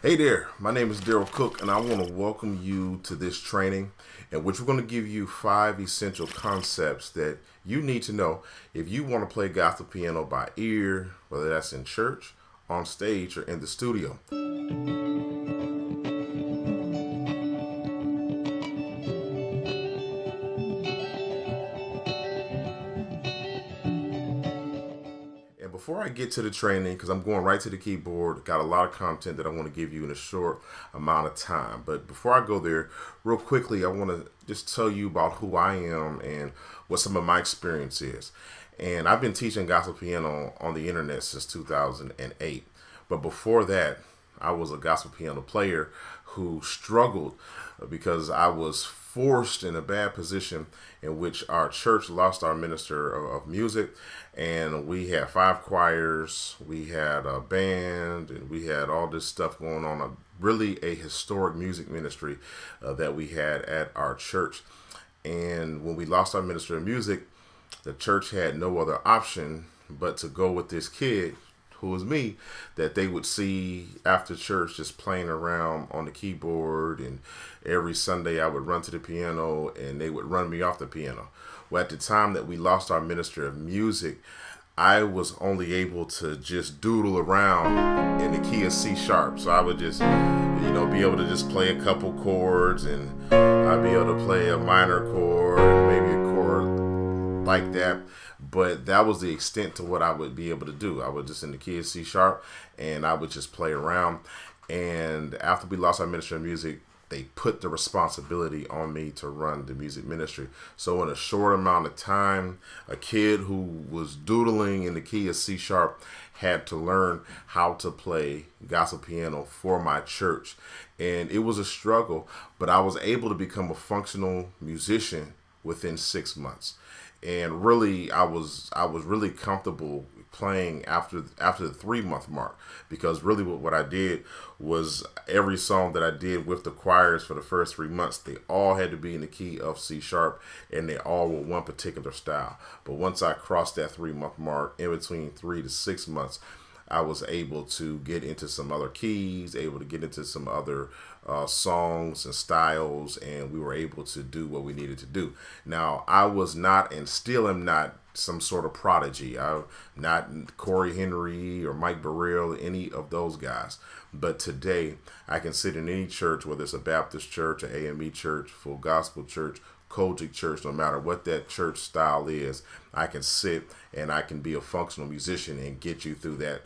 Hey there, my name is Daryl Cook, and I want to welcome you to this training in which we're going to give you 5 essential concepts that you need to know if you want to play gospel piano by ear, whether that's in church, on stage, or in the studio. And before I get to the training, because I'm going right to the keyboard, got a lot of content that I want to give you in a short amount of time. But before I go there, real quickly, I want to just tell you about who I am and what some of my experience is. And I've been teaching gospel piano on the internet since 2008. But before that, I was a gospel piano player who struggled because I was forced in a bad position in which our church lost our minister of music, and we had 5 choirs, we had a band, and we had all this stuff going on. Really a historic music ministry that we had at our church. And when we lost our minister of music, the church had no other option but to go with this kid, who was me, that they would see after church just playing around on the keyboard, and every Sunday I would run to the piano and they would run me off the piano. Well, at the time that we lost our minister of music, I was only able to just doodle around in the key of C sharp. So I would just, be able to just play a couple chords, and I'd be able to play a minor chord and maybe a chord like that. But that was the extent to what I would be able to do. I would just in the key of C sharp, and I would just play around. And after we lost our ministry of music, they put the responsibility on me to run the music ministry. So in a short amount of time, a kid who was doodling in the key of C sharp had to learn how to play gospel piano for my church. And it was a struggle, but I was able to become a functional musician within 6 months. And really, I was really comfortable playing after the 3-month mark, because really what I did was every song that I did with the choirs for the first 3 months, they all had to be in the key of C sharp, and they all were one particular style. But once I crossed that 3-month mark, in between 3 to 6 months, I was able to get into some other keys, able to get into some other songs and styles, and we were able to do what we needed to do. Now, I was not, and still am not, some sort of prodigy. I'm not Corey Henry or Mike Burrell, any of those guys. But today, I can sit in any church, whether it's a Baptist church, an AME church, full gospel church, Kojic church, no matter what that church style is, I can sit and I can be a functional musician and get you through that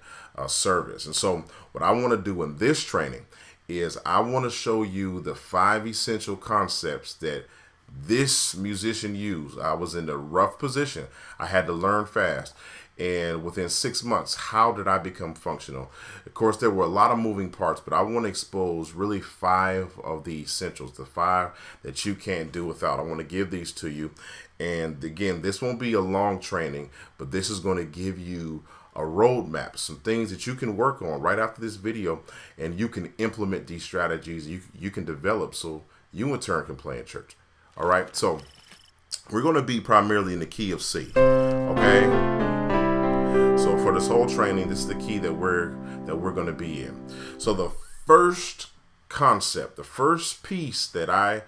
service. And so what I want to do in this training is I want to show you the 5 essential concepts that this musician used. I was in a rough position. I had to learn fast. And within 6 months, how did I become functional? Of course, there were a lot of moving parts, but I want to expose really 5 of the essentials, the 5 that you can't do without. I want to give these to you. And again, this won't be a long training, but this is going to give you a roadmap, some things that you can work on right after this video, and you can implement these strategies you can develop so you in turn can play in church. All right, so we're going to be primarily in the key of C. Okay, so for this whole training, this is the key that we're going to be in. So the first concept, the first piece that I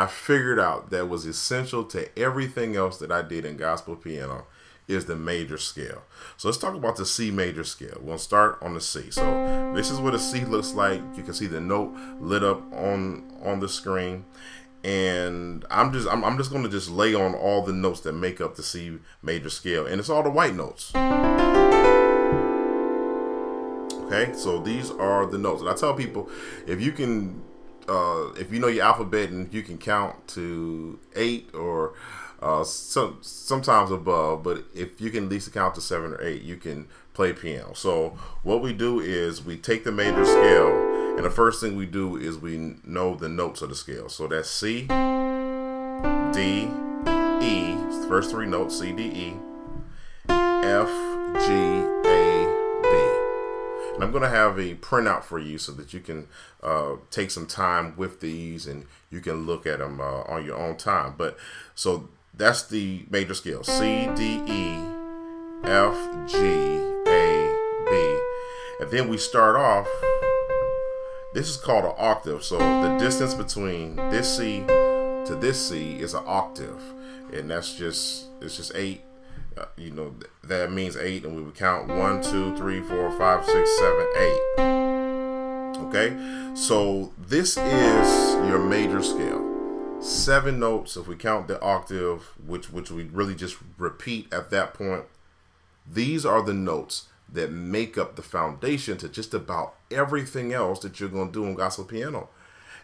figured out that was essential to everything else that I did in gospel piano is the major scale. So let's talk about the C major scale. We'll start on the C. So this is what a C looks like. You can see the note lit up on the screen. And I'm just going to just lay on all the notes that make up the C major scale, and it's all the white notes. Okay, so these are the notes, and I tell people, if you can, if you know your alphabet and you can count to 8 or sometimes above, but if you can at least count to 7 or 8, you can play piano. So what we do is we take the major scale, and the first thing we do is we know the notes of the scale. So that's C, D, E, it's the first 3 notes, C, D, E, F, G, A, B. And I'm going to have a printout for you so that you can take some time with these and you can look at them on your own time. But so that's the major scale, C, D, E, F, G, A, B. And then we start off This is called an octave. So the distance between this C to this C is an octave, and it's just 8. You know, that means 8, and we would count 1, 2, 3, 4, 5, 6, 7, 8. Okay, so this is your major scale. 7 notes. If we count the octave, which we really just repeat at that point, these are the notes that make up the foundation to just about everything else that you're going to do on gospel piano.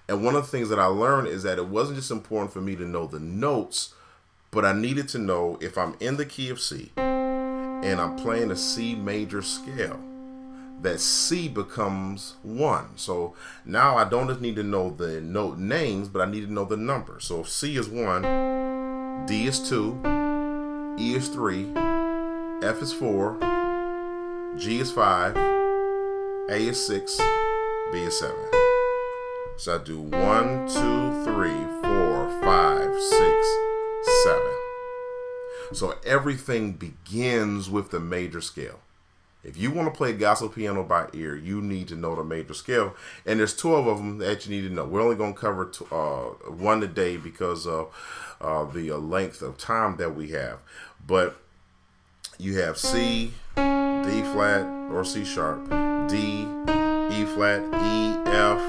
And one of the things that I learned is that it wasn't just important for me to know the notes, but I needed to know if I'm in the key of C and I'm playing a C major scale, that C becomes 1. So now I don't just need to know the note names, but I need to know the number. So if C is 1, D is 2, E is 3, F is 4, G is 5, A is 6, B is 7. So I do 1, 2, 3, 4, 5, 6, 7. So everything begins with the major scale. If you want to play gospel piano by ear, you need to know the major scale. And there's 12 of them that you need to know. We're only going to cover one today because of the length of time that we have. But you have C, D flat or C sharp, D, E flat, E, F,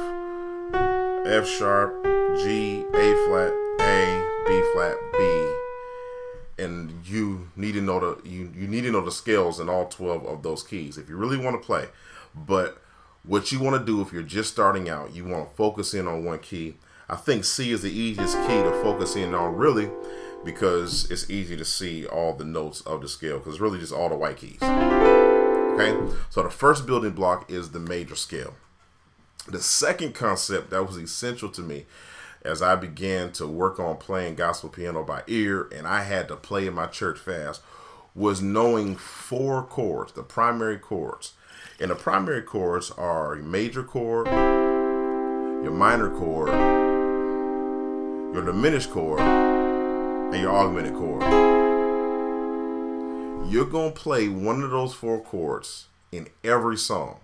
F sharp, G, A flat, A, B flat, B. And you need to know the scales in all 12 of those keys if you really want to play. But what you want to do if you're just starting out, you want to focus in on one key. I think C is the easiest key to focus in on, really, because it's easy to see all the notes of the scale because it's really just all the white keys. Okay, so the first building block is the major scale. The second concept that was essential to me as I began to work on playing gospel piano by ear, and I had to play in my church fast, was knowing 4 chords, the primary chords. And the primary chords are your major chord, your minor chord, your diminished chord, and your augmented chord. You're going to play one of those 4 chords in every song.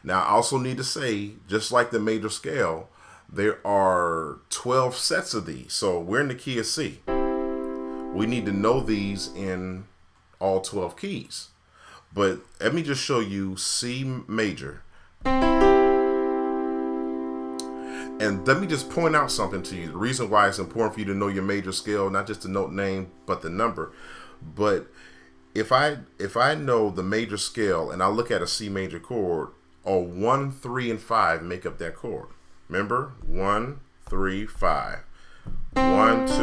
Now, I also need to say, just like the major scale, there are 12 sets of these. So we're in the key of C. We need to know these in all 12 keys. But let me just show you C major. And let me just point out something to you. The reason why it's important for you to know your major scale, not just the note name, but the number. But if I know the major scale and I look at a C major chord, 1, 3, and 5 make up that chord. Remember, 1, 3, 5. 1, 2, 3,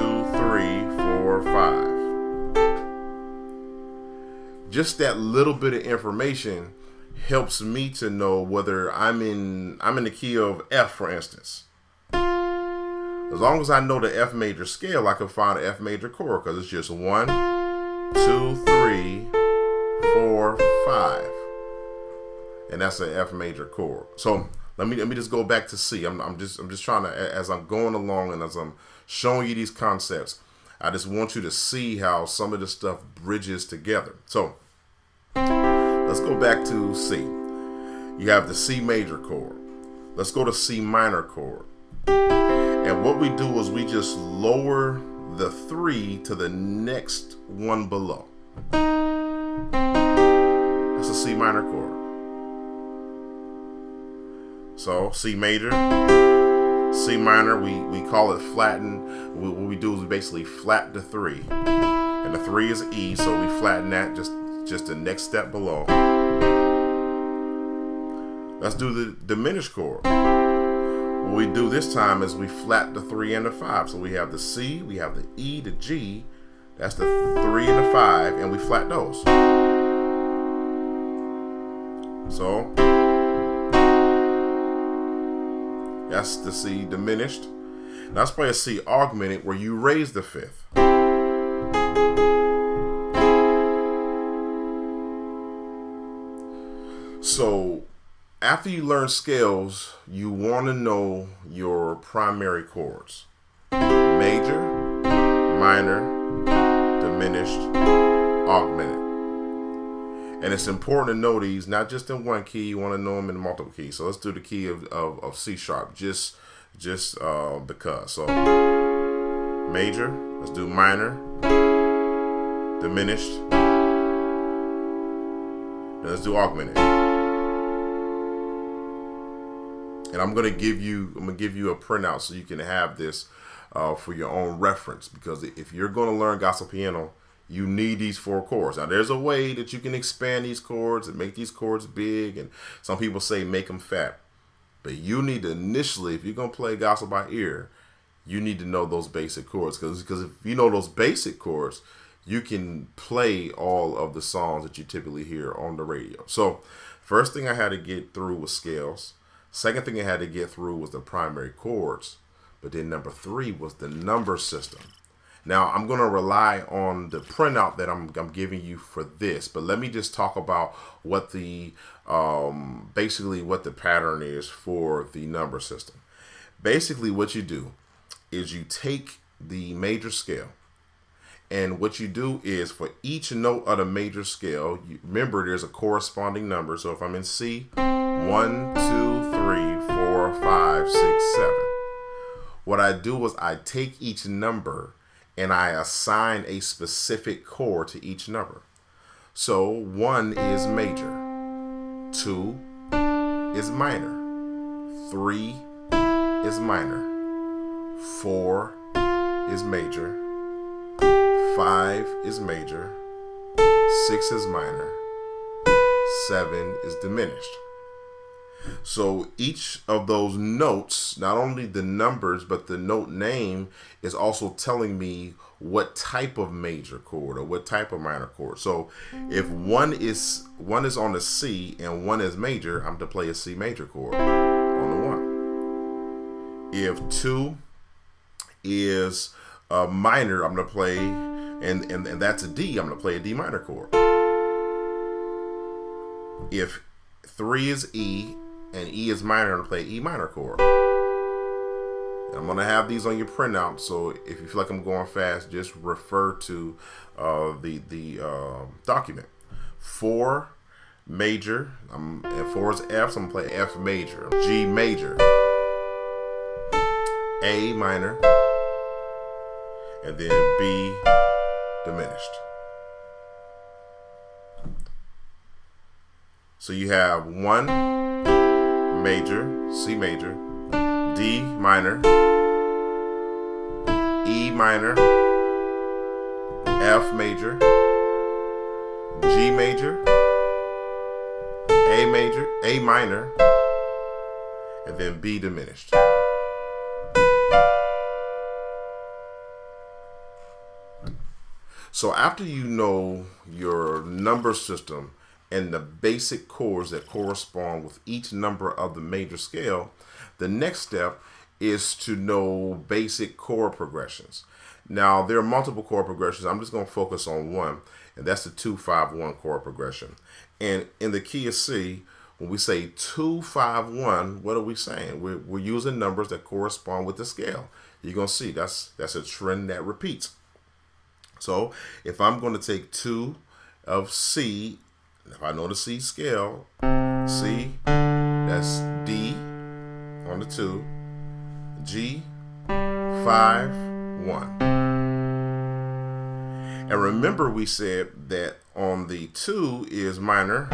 4, 5. Just that little bit of information helps me to know whether I'm in the key of F, for instance. As long as I know the F major scale, I can find an F major chord because it's just 1, 2, 3, 4, 5. And that's an F major chord. So let me just go back to C. I'm just trying to, as I'm going along and as I'm showing you these concepts, I just want you to see how some of this stuff bridges together. So let's go back to C. You have the C major chord. Let's go to C minor chord. And what we do is we just lower the 3 to the next one below. That's a C minor chord. So C major, C minor, we call it flatten. What we do is we basically flat the 3. And the 3 is E, so we flatten that just the next step below. Let's do the diminished chord. What we do this time is we flat the 3 and the 5. So we have the C, we have the E, the G, that's the 3 and the 5, and we flat those. So that's the C diminished. Now let's play a C augmented where you raise the 5th. So after you learn scales, you want to know your primary chords. Major, minor, diminished, augmented. And it's important to know these, not just in one key, you want to know them in multiple keys. So let's do the key of C sharp, just because. So major, let's do minor, diminished, then let's do augmented. And I'm gonna give you a printout so you can have this for your own reference, because if you're gonna learn gospel piano, you need these 4 chords. Now there's a way that you can expand these chords and make these chords big, and some people say make them fat. But you need to initially, if you're gonna play gospel by ear, you need to know those basic chords, because if you know those basic chords, you can play all of the songs that you typically hear on the radio. So first thing I had to get through was scales. Second thing I had to get through was the primary chords. But then number 3 was the number system. Now I'm going to rely on the printout that I'm giving you for this, but let me just talk about what the basically what the pattern is for the number system. Basically what you do is you take the major scale, and what you do is for each note of the major scale, you remember there's a corresponding number. So if I'm in C, 1, 2, 3, 4, 5, 6, 7. What I do is I take each number and I assign a specific chord to each number. So 1 is major, 2 is minor, 3 is minor, 4 is major, 5 is major, 6 is minor, 7 is diminished. So each of those notes, not only the numbers, but the note name is also telling me what type of major chord or what type of minor chord. So if one is on the C and 1 is major, I'm to play a C major chord on the 1. If 2 is minor, I'm going to play, and that's a D, I'm going to play a D minor chord. If 3 is E and E is minor, I'm going to play E minor chord. And I'm going to have these on your printout, so if you feel like I'm going fast, just refer to the document. 4 major, and 4 is F, so I'm going to play F major, G major, A minor, and then B diminished. So you have 1 major, C major, D minor, E minor, F major, G major, A minor, and then B diminished. So after you know your number system and the basic chords that correspond with each number of the major scale, the next step is to know basic chord progressions. Now, there are multiple chord progressions. I'm just going to focus on one, and that's the 2-5-1 chord progression. And in the key of C, when we say 2-5-1, what are we saying? We're using numbers that correspond with the scale. You're going to see that's a trend that repeats. So if I'm going to take 2 of C, if I know the C scale, C, that's D on the 2, G, 5, 1. And remember we said that on the 2 is minor,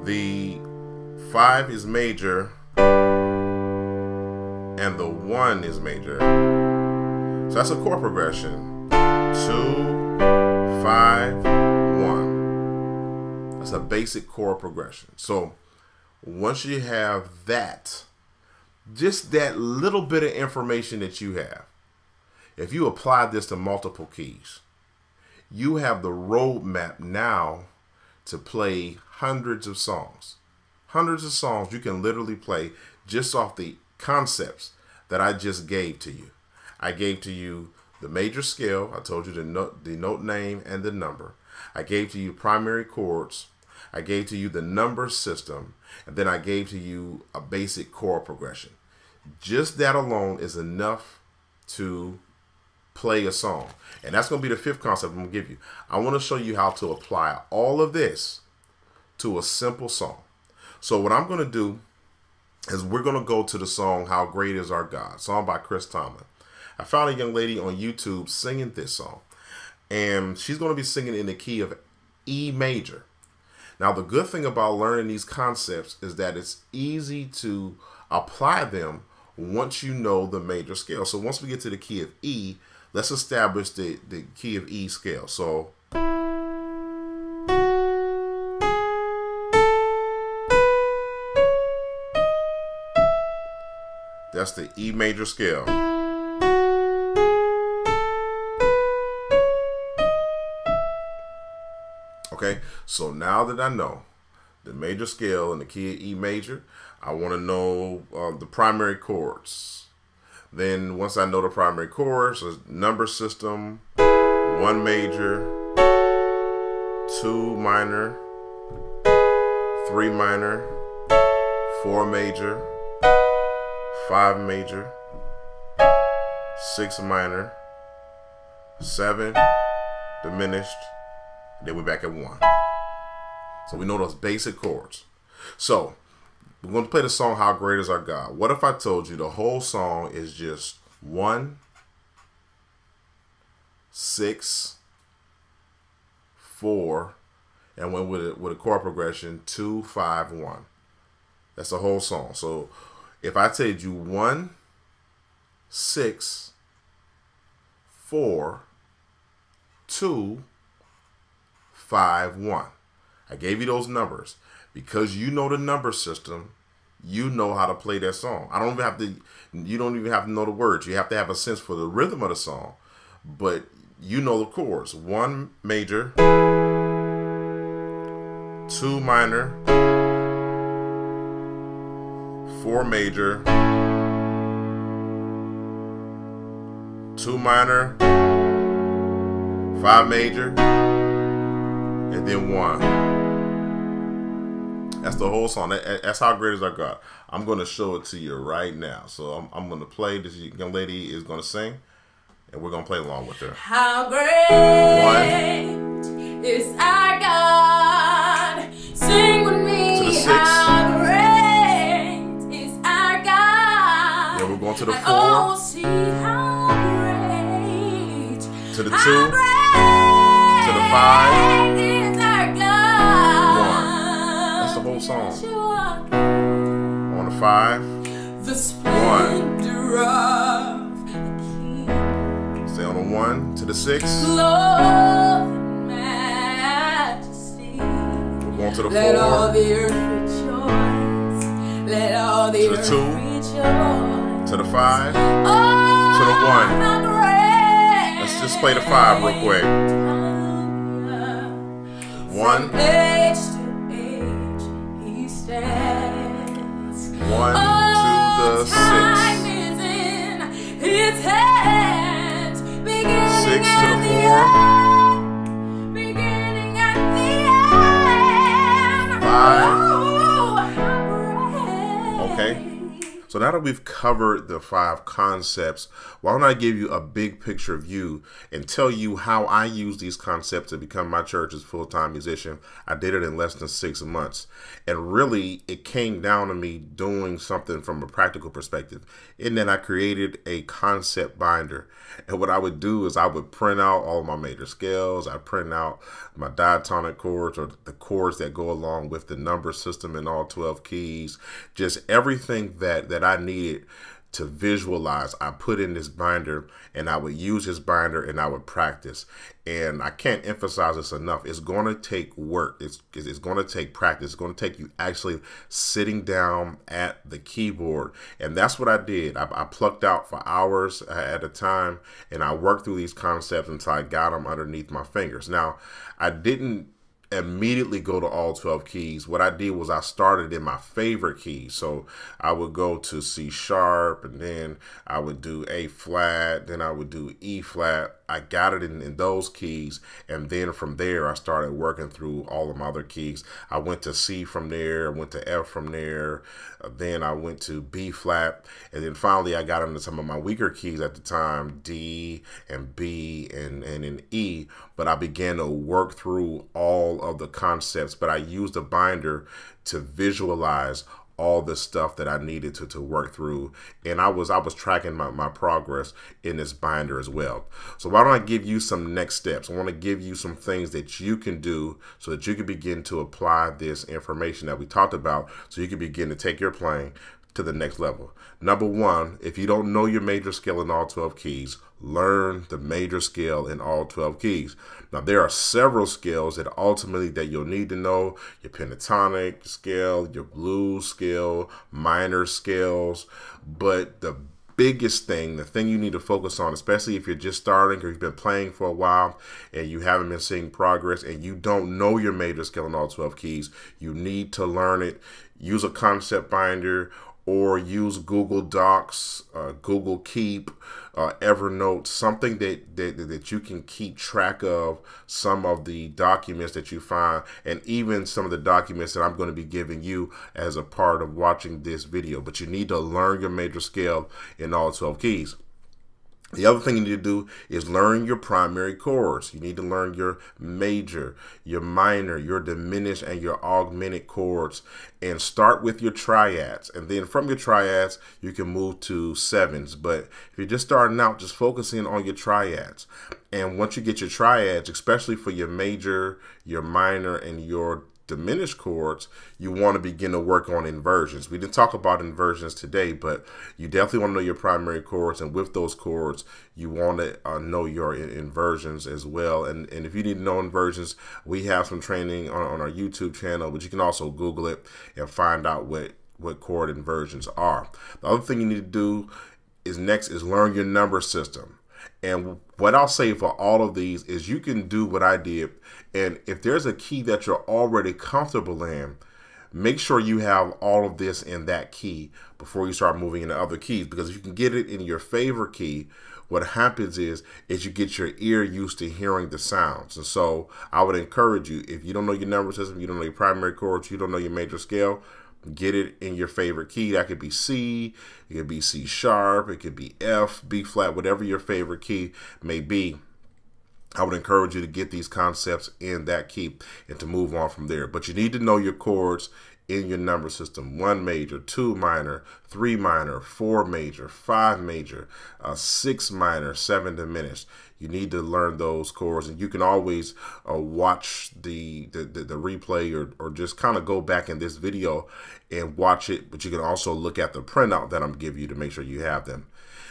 the 5 is major, and the 1 is major. So that's a chord progression. 2, 5, 1. That's a basic chord progression. So once you have that, just that little bit of information that you have, if you apply this to multiple keys, you have the roadmap now to play hundreds of songs. Hundreds of songs you can literally play just off the concepts that I just gave to you. I gave to you the major scale. I told you the note name and the number. I gave to you primary chords. I gave to you the number system. And then I gave to you a basic chord progression. Just that alone is enough to play a song. And that's going to be the fifth concept I'm going to give you. I want to show you how to apply all of this to a simple song. So what I'm going to do is we're going to go to the song How Great Is Our God, song by Chris Tomlin. I found a young lady on YouTube singing this song, and she's going to be singing in the key of E major. Now, the good thing about learning these concepts is that it's easy to apply them once you know the major scale. So once we get to the key of E, let's establish the key of E scale. So that's the E major scale. Okay, so now that I know the major scale and the key of E major, I want to know the primary chords. Then once I know the primary chords, a number system, 1 major, 2 minor, 3 minor, 4 major, 5 major, 6 minor, 7 diminished, then we're back at 1. So we know those basic chords. So we're going to play the song How Great Is Our God. What if I told you the whole song is just 1, 6, 4, and went with a chord progression 2, 5, 1. That's the whole song. So if I told you 1, 6, 4, 2, 5, 1. I gave you those numbers because you know the number system. You know how to play that song. I don't even have to. You don't even have to know the words. You have to have a sense for the rhythm of the song, but you know the chords. 1 major, 2 minor, 4 major, 2 minor, 5 major, and then 1. That's the whole song. That's How Great Is Our God. I'm going to show it to you right now. So I'm going to play. This young lady is going to sing, and we're going to play along with her. How great is our God. Sing with me. To the 6. How great is our God. Then we're going to the 4. Oh, see how great. To the 2. How great To the 5. is our God. 1. That's the whole song. On the 5. The splendor of the King. Stay on the 1. To the 6. Love and majesty. We're going to the 4. Let all the earth rejoice. Let all the To the earth 2. rejoice. To the 5. Oh, To the 1. how great. Let's just play the 5 real quick. 1. From age to age he stands. 1 to the 6. Time is in his hands. Beginning 6 to at the the 4. end. Beginning at the end. 5. Oh, how great. Okay. So now that we've covered the 5 concepts, why don't I give you a big picture view and tell you how I use these concepts to become my church's full-time musician. I did it in less than 6 months. And really, it came down to me doing something from a practical perspective. In that I created a concept binder. And what I would do is I would print out all of my major scales. I print out my diatonic chords, or the chords that go along with the number system in all 12 keys. Just everything that I needed to visualize, I put in this binder, and I would use this binder and I would practice. And I can't emphasize this enough. It's going to take work. It's going to take practice. It's going to take you actually sitting down at the keyboard. And that's what I did. I plucked out for hours at a time, and I worked through these concepts until I got them underneath my fingers. Now, I didn't immediately go to all 12 keys. What I did was I started in my favorite keys. So I would go to C sharp, and then I would do A flat, then I would do E flat, I got it in those keys, and then from there I started working through all of my other keys. I went to C from there, I went to F from there, then I went to B flat, and then finally I got into some of my weaker keys at the time, D and B and in E, but I began to work through all of the concepts, but I used a binder to visualize all the stuff that I needed to work through. And I was tracking my progress in this binder as well. So why don't I give you some next steps? I want to give you some things that you can do so that you can begin to apply this information that we talked about, so you can begin to take your playing to the next level. Number one, if you don't know your major scale in all 12 keys, learn the major scale in all 12 keys. Now, there are several scales that ultimately that you'll need to know: your pentatonic scale, your blues scale, minor scales. But the biggest thing, the thing you need to focus on, especially if you're just starting or you've been playing for a while and you haven't been seeing progress and you don't know your major scale in all 12 keys, you need to learn it. Use a concept binder, or use Google Docs, Google Keep, Evernote, something that you can keep track of some of the documents that you find, and even some of the documents that I'm going to be giving you as a part of watching this video. But you need to learn your major scale in all 12 keys. The other thing you need to do is learn your primary chords. You need to learn your major, your minor, your diminished, and your augmented chords, and start with your triads. And then from your triads, you can move to sevens. But if you're just starting out, just focusing on your triads. And once you get your triads, especially for your major, your minor, and your diminished chords, you want to begin to work on inversions. We didn't talk about inversions today, but you definitely want to know your primary chords, and with those chords, you want to know your inversions as well. And if you need to know inversions, we have some training on our YouTube channel, but you can also Google it and find out what chord inversions are. The other thing you need to do is learn your number system. And what I'll say for all of these is you can do what I did. And if there's a key that you're already comfortable in, make sure you have all of this in that key before you start moving into other keys. Because if you can get it in your favorite key, what happens is you get your ear used to hearing the sounds. And so I would encourage you, if you don't know your number system, you don't know your primary chords, you don't know your major scale, get it in your favorite key. That could be C, it could be C sharp, it could be F, B flat, whatever your favorite key may be. I would encourage you to get these concepts in that key and to move on from there. But you need to know your chords in your number system: 1 major, 2 minor, 3 minor, 4 major, 5 major, 6 minor, 7 diminished. You need to learn those chords, and you can always watch the replay or just kind of go back in this video and watch it, but you can also look at the printout that I'm giving you to make sure you have them.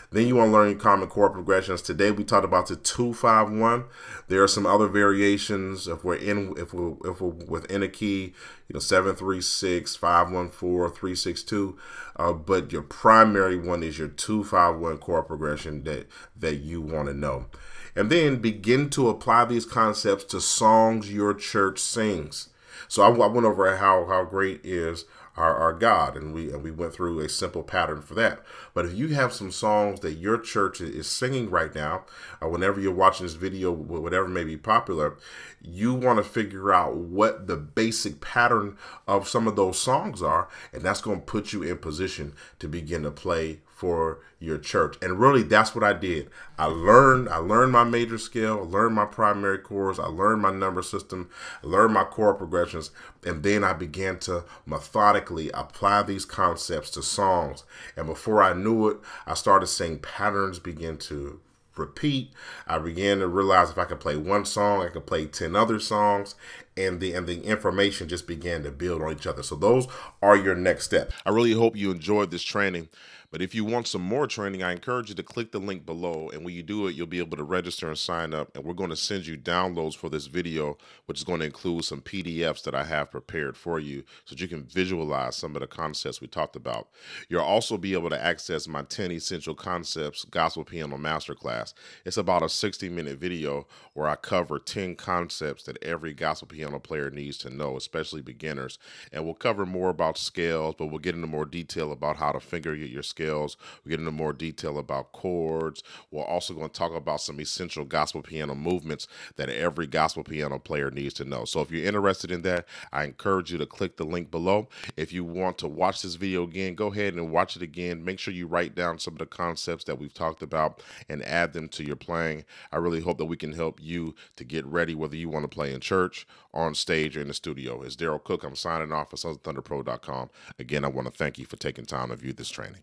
Then you want to learn common chord progressions. Today we talked about the 2-5-1. There are some other variations if we're within a key, 7-3-6, 5-1-4, 3-6-2. But your primary one is your 2-5-1 chord progression that you want to know. And then begin to apply these concepts to songs your church sings. So I went over how great is our God, and we went through a simple pattern for that. But if you have some songs that your church is singing right now, whenever you're watching this video, whatever may be popular, you want to figure out what the basic pattern of some of those songs are, and that's going to put you in position to begin to play for your church. And really, that's what I did. I learned my major scale, I learned my primary chords, I learned my number system, I learned my chord progressions, and then I began to methodically apply these concepts to songs. And before I knew it, I started seeing patterns begin to repeat. I began to realize if I could play one song, I could play 10 other songs, and the information just began to build on each other. So those are your next steps. I really hope you enjoyed this training. But if you want some more training, I encourage you to click the link below. And when you do it, you'll be able to register and sign up. And we're going to send you downloads for this video, which is going to include some PDFs that I have prepared for you so that you can visualize some of the concepts we talked about. You'll also be able to access my 10 Essential Concepts Gospel Piano Masterclass. It's about a 60-minute video where I cover 10 concepts that every gospel piano piano player needs to know, especially beginners. And we'll cover more about scales, but we'll get into more detail about how to finger your scales. We'll get into more detail about chords. We're also going to talk about some essential gospel piano movements that every gospel piano player needs to know. So if you're interested in that, I encourage you to click the link below. If you want to watch this video again, go ahead and watch it again. Make sure you write down some of the concepts that we've talked about and add them to your playing. I really hope that we can help you to get ready, whether you want to play in church, on stage, or in the studio. It's Daryl Cook. I'm signing off for SonsofThunderPro.com. Again, I want to thank you for taking time to view this training.